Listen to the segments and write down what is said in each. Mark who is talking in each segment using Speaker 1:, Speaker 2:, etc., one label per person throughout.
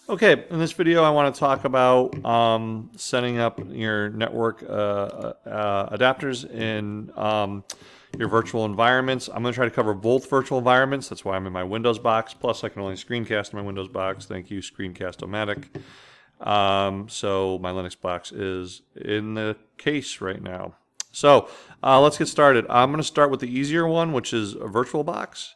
Speaker 1: Okay, in this video, I want to talk about setting up your network adapters in your virtual environments. I'm going to try to cover both virtual environments. That's why I'm in my Windows box. Plus, I can only screencast in my Windows box. Thank you, Screencast-O-Matic. So my Linux box is in the case right now. So let's get started. I'm going to start with the easier one, which is a VirtualBox.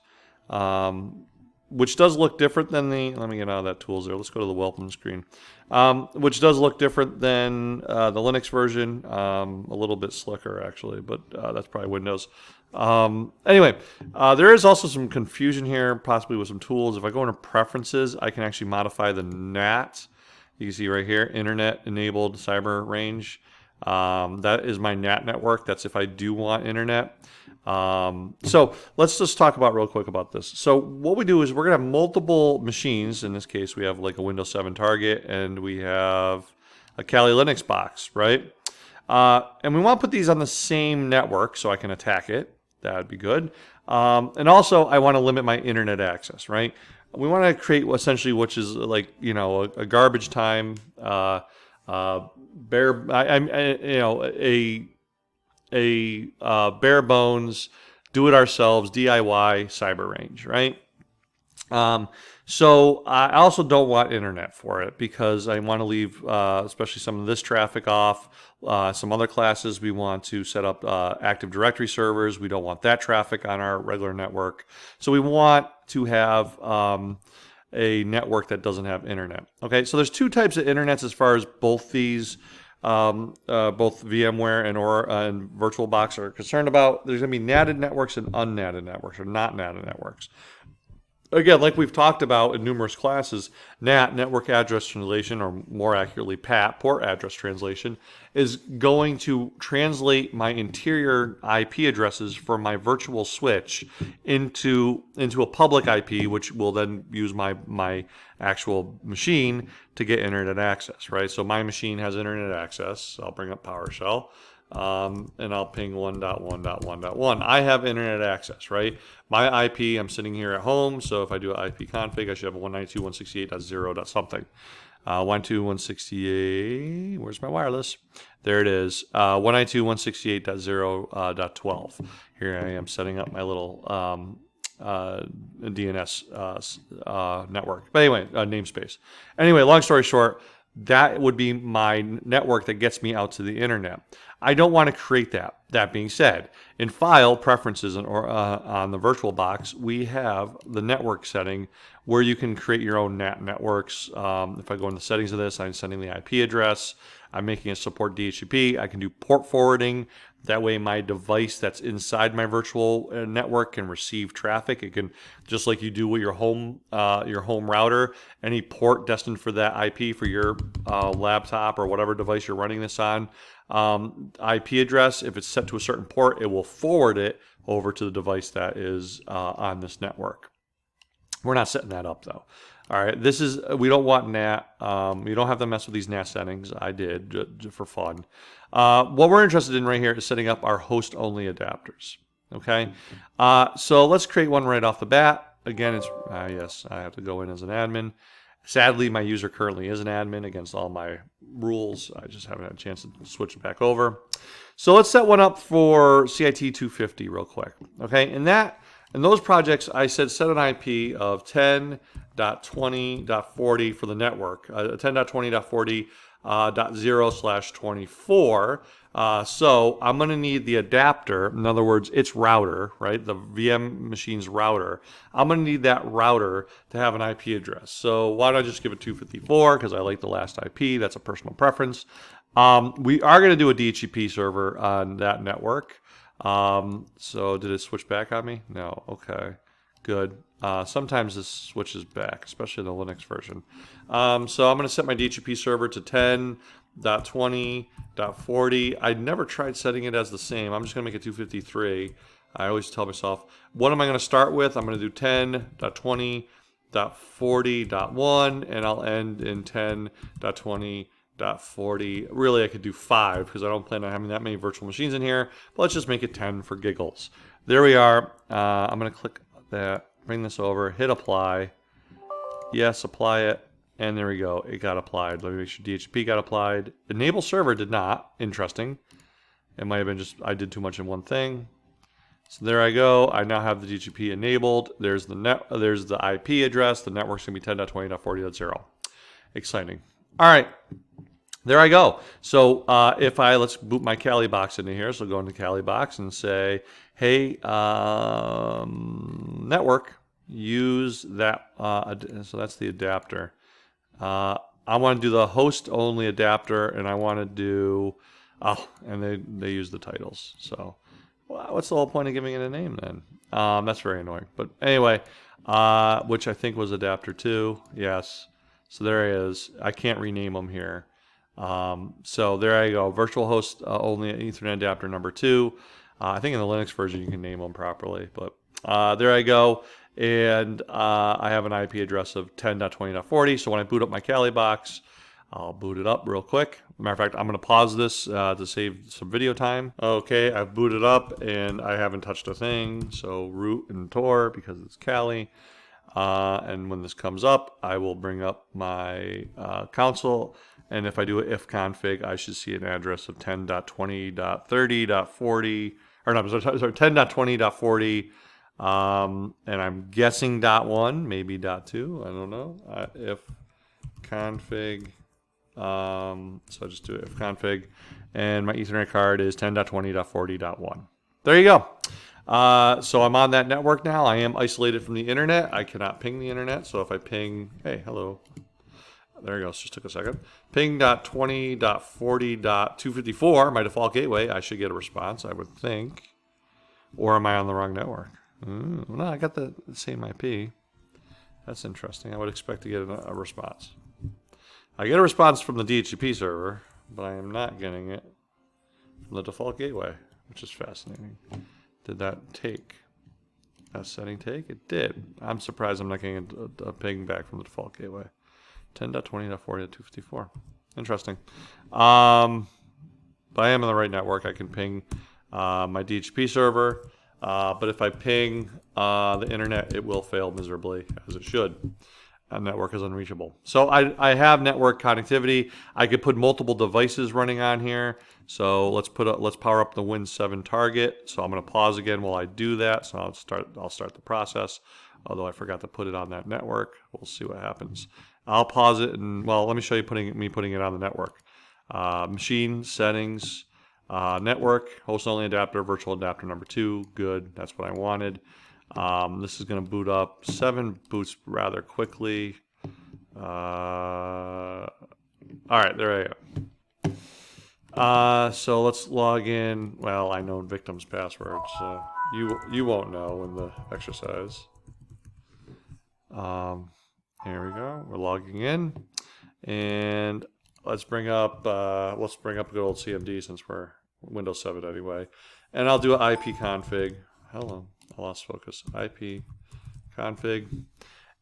Speaker 1: Which does look different than the, let me get out of that tools there, let's go to the welcome screen, which does look different than the Linux version, a little bit slicker actually, but that's probably Windows. Anyway, there is also some confusion here, possibly with some tools. If I go into preferences, I can actually modify the NAT. You can see right here, Internet Enabled Cyber Range. That is my NAT network. That's if I do want internet. So let's just talk about real quick about this. So what we do is we're going to have multiple machines. In this case, we have like a Windows 7 target and we have a Kali Linux box, right? And we want to put these on the same network so I can attack it. That would be good. And also I want to limit my internet access, right? We want to create essentially, which is like, you know, a garbage time, bare, bare bones, do it ourselves, DIY cyber range, right? So I also don't want internet for it because I want to leave, especially some of this traffic off. Some other classes we want to set up Active Directory servers. We don't want that traffic on our regular network. So we want to have a network that doesn't have internet. Okay, so there's two types of internets as far as both these, both VMware and VirtualBox are concerned about. There's going to be natted networks and unnatted networks, or not natted networks. Again, like we've talked about in numerous classes, NAT, network address translation, or more accurately PAT, port address translation, is going to translate my interior IP addresses for my virtual switch into a public IP, which will then use my actual machine to get internet access, right? So my machine has internet access. I'll bring up PowerShell. And I'll ping 1.1.1.1. I have internet access, right? My IP, I'm sitting here at home, so if I do an IP config, I should have 192.168.0. something. 192.168, where's my wireless? There it is, 192.168.0.12. Here I am setting up my little DNS network. But anyway, namespace. Anyway, long story short, that would be my network that gets me out to the internet. I don't want to create that. That being said, in File, Preferences, on the VirtualBox, we have the network setting where you can create your own NAT networks. If I go in the settings of this, I'm sending the IP address. I'm making it support DHCP. I can do port forwarding. That way my device that's inside my virtual network can receive traffic. It can, just like you do with your home router, any port destined for that IP for your laptop or whatever device you're running this on, IP address, if it's set to a certain port, it will forward it over to the device that is on this network. We're not setting that up though. All right, we don't want NAT. You don't have to mess with these NAT settings. I did for fun. What we're interested in right here is setting up our host-only adapters. Okay, so let's create one right off the bat. Again, it's yes, I have to go in as an admin. Sadly, my user currently is an admin against all my rules. I just haven't had a chance to switch it back over. So let's set one up for CIT 250 real quick. Okay, in those projects, I said set an IP of 10.20.40 for the network, 10.20.40.0/24. So I'm going to need the adapter, in other words, its router, right? The VM machine's router. I'm going to need that router to have an IP address. So why don't I just give it 254 because I like the last IP. That's a personal preference. We are going to do a DHCP server on that network. So did it switch back on me? No. Okay. Good. Sometimes this switches back, especially the Linux version. So I'm going to set my DHCP server to 10.20.40. I never tried setting it as the same. I'm just going to make it 253. I always tell myself, what am I going to start with? I'm going to do 10.20.40.1, and I'll end in 10.20.40. Really, I could do 5 because I don't plan on having that many virtual machines in here, but let's just make it 10 for giggles. There we are. I'm going to click that, bring this over, hit apply. Yes, apply it. and there we go. It got applied. Let me make sure DHCP got applied. Enable server did not. Interesting. It might have been just I did too much in one thing. So there I go. I now have the DHCP enabled. There's the IP address. The network's gonna be 10.20.40.0. Exciting. All right. There I go. So let's boot my Kali box into here. So go into Kali box and say, hey, network, use that. So that's the adapter. I want to do the host only adapter, and I want to do, and they use the titles. So what's the whole point of giving it a name then? That's very annoying. But anyway, which I think was adapter 2. Yes. So there he is. I can't rename them here. So there I go. Virtual host only Ethernet adapter number 2. I think in the Linux version you can name them properly, but there I go. And I have an IP address of 10.20.40. So when I boot up my Kali box, I'll boot it up real quick. Matter of fact, I'm going to pause this to save some video time. Okay, I've booted up and I haven't touched a thing. So root and Tor because it's Kali. And when this comes up, I will bring up my console. And if I do an ifconfig, I should see an address of 10.20.30.40, or no, sorry, 10.20.40. And I'm guessing .1, maybe .2, I don't know. If config, so I just do if config, and my Ethernet card is 10.20.40.1. There you go. So I'm on that network now. I am isolated from the internet. I cannot ping the internet. So if I ping, hey, hello. There you go. Just took a second. Ping.20.40.254, my default gateway. I should get a response, I would think. Or am I on the wrong network? No, I got the same IP. That's interesting. I would expect to get a response. I get a response from the DHCP server, but I am not getting it from the default gateway, which is fascinating. Did that take? That setting take? It did. I'm surprised I'm not getting a ping back from the default gateway. 10.20.40.254. Interesting. But I am on the right network. I can ping my DHCP server. But if I ping the internet, it will fail miserably, as it should. Network is unreachable. So I have network connectivity. I could put multiple devices running on here. So let's power up the Win 7 target. So I'm going to pause again while I do that. So I'll start the process. Although I forgot to put it on that network. We'll see what happens. I'll pause it and let me show you putting it on the network. Machine settings, network, host only adapter, virtual adapter number 2. Good. That's what I wanted. This is going to boot up. 7 boots rather quickly. All right, there I go. So let's log in. Well, I know victim's password, so you won't know in the exercise. Here we go. We're logging in, and let's bring up a good old CMD since we're Windows 7 anyway, and I'll do an IP config. Hello. I lost focus. IP config.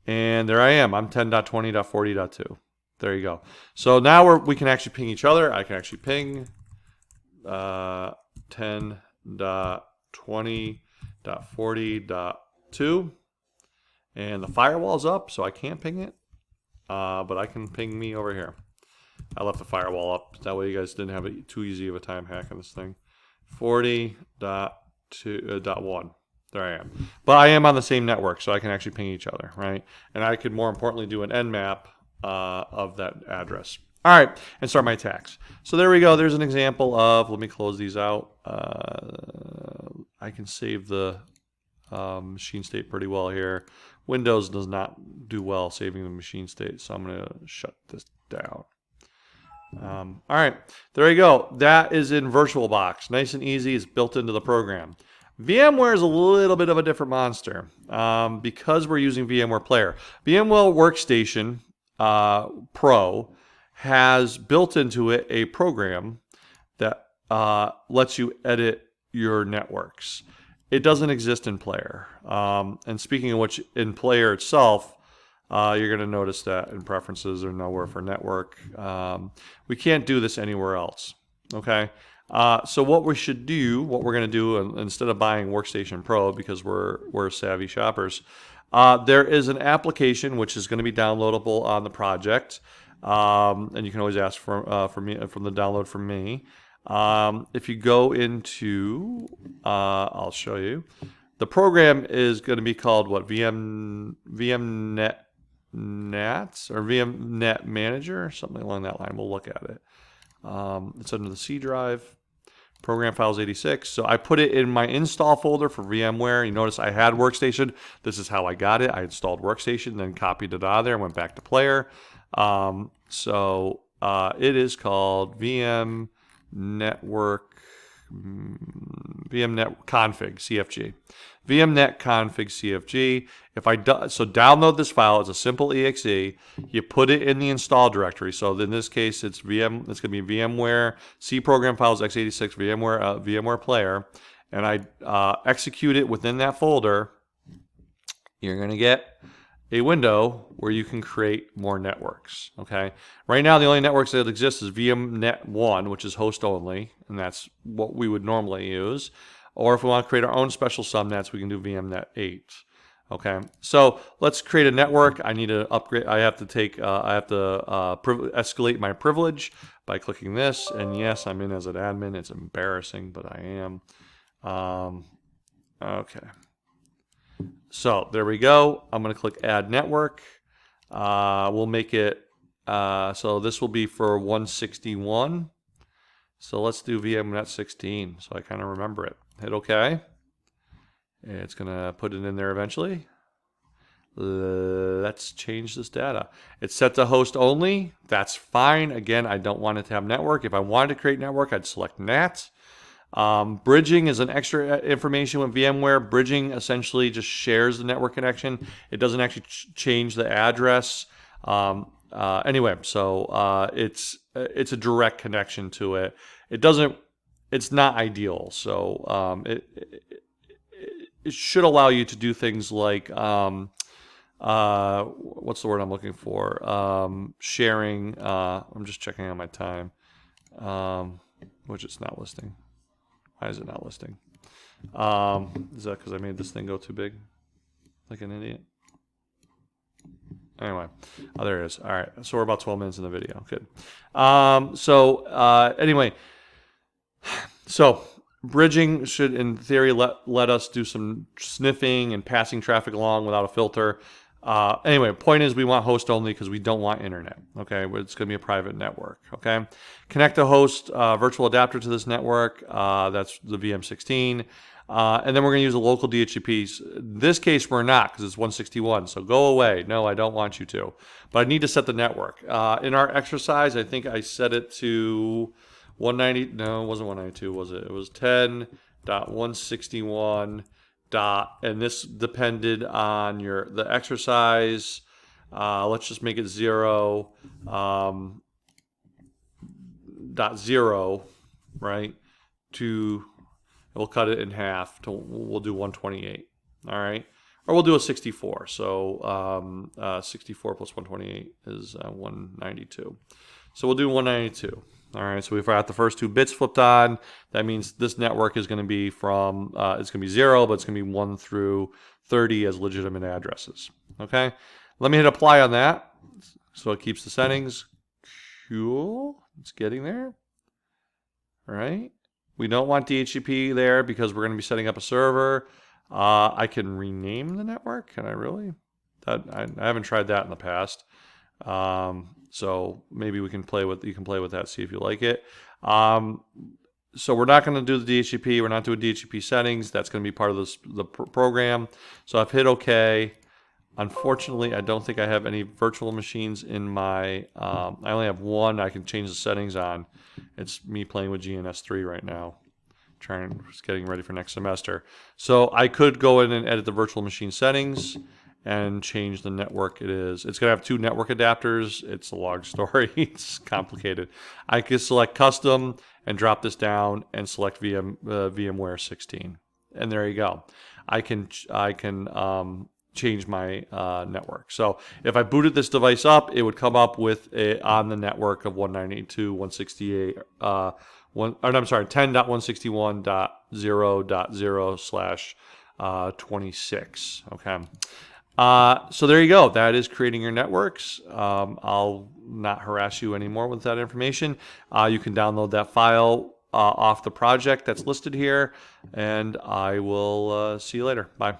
Speaker 1: And there I am. I'm 10.20.40.2. There you go. So now we can actually ping each other. I can actually ping 10.20.40.2. And the firewall's up, so I can't ping it. But I can ping me over here. I left the firewall up. That way you guys didn't have too easy of a time hacking this thing. 40.2.1. There I am. But I am on the same network, so I can actually ping each other, right? And I could more importantly do an nmap of that address. All right, and start my attacks. So there we go. There's an example of, let me close these out. I can save the machine state pretty well here. Windows does not do well saving the machine state, so I'm going to shut this down. All right, there you go. That is in VirtualBox. Nice and easy. It's built into the program. VMware is a little bit of a different monster because we're using VMware Player. VMware Workstation Pro has built into it a program that lets you edit your networks. It doesn't exist in Player. And speaking of which, in Player itself, you're going to notice that in preferences or nowhere for network. We can't do this anywhere else. Okay. So what we're going to do, instead of buying Workstation Pro because we're savvy shoppers, There is an application which is going to be downloadable on the project, and you can always ask for me from the download from me. If you go into, I'll show you. The program is going to be called what? VMNet Nats or VMNet Manager or something along that line. We'll look at it. It's under the C drive. Program files 86. So I put it in my install folder for VMware. You notice I had Workstation. This is how I got it. I installed Workstation, then copied it out of there and went back to Player. It is called VM Network, VMnet Config CFG. VMnet Config CFG. So download this file. It's a simple exe. You put it in the install directory. So in this case, it's going to be VMware C program files x86 VMware Player, and I execute it within that folder. You're going to get a window where you can create more networks. Okay. Right now, the only networks that exist is VMnet 1, which is host only, and that's what we would normally use. Or if we want to create our own special subnets, we can do VMnet 8. Okay, so let's create a network. I need to upgrade. I have to escalate my privilege by clicking this. And yes, I'm in as an admin. It's embarrassing, but I am. Okay. So there we go. I'm going to click Add Network. We'll make it. So this will be for 161. So let's do VMnet 16. So I kind of remember it. Hit OK. It's going to put it in there eventually. Let's change this data. It's set to host only. That's fine. Again, I don't want it to have network. If I wanted to create network, I'd select NAT. Bridging is an extra information with VMware. Bridging essentially just shares the network connection. It doesn't actually change the address. Anyway, so it's a direct connection to it. It's not ideal. So it should allow you to do things like what's the word I'm looking for? Sharing. I'm just checking on my time, which it's not listing. Why is it not listing? Is that because I made this thing go too big, like an idiot? Anyway, there it is. All right, so we're about 12 minutes in the video. Good. Anyway, so bridging should, in theory, let us do some sniffing and passing traffic along without a filter. Anyway, point is we want host only because we don't want internet. Okay, it's going to be a private network. Okay, connect a host virtual adapter to this network. That's the VM16. And then we're going to use a local DHCP. In this case, we're not because it's 161. So go away. No, I don't want you to. But I need to set the network. In our exercise, I think I set it to 190. No, it wasn't 192, was it? It was 10.161. And this depended on the exercise. Let's just make it 0.0, right? We'll cut it in half. We'll do 128. All right, or we'll do a 64. So 64 plus 128 is 192. So we'll do 192. All right, so if I got the first two bits flipped on, that means this network is going to be it's going to be 0, but it's going to be 1 through 30 as legitimate addresses. Okay, let me hit apply on that. So it keeps the settings. Cool, it's getting there. All right, we don't want DHCP there because we're going to be setting up a server. I can rename the network. Can I really? I haven't tried that in the past. So maybe you can play with that, see if you like it. So we're not going to do the DHCP. We're not doing DHCP settings. That's going to be part of the program. So I've hit OK. Unfortunately, I don't think I have any virtual machines in my. I only have one I can change the settings on. It's me playing with GNS3 right now, getting ready for next semester. So I could go in and edit the virtual machine settings and change the network. It's going to have 2 network adapters. It's a long story. It's complicated. I can select custom and drop this down and select VMware 16. And there you go. I can change my network. So if I booted this device up, it would come up with on the network of 192.168. 10.161.0.0/26. Okay. So there you go. That is creating your networks. I'll not harass you anymore with that information. You can download that file off the project that's listed here, and I will see you later. Bye.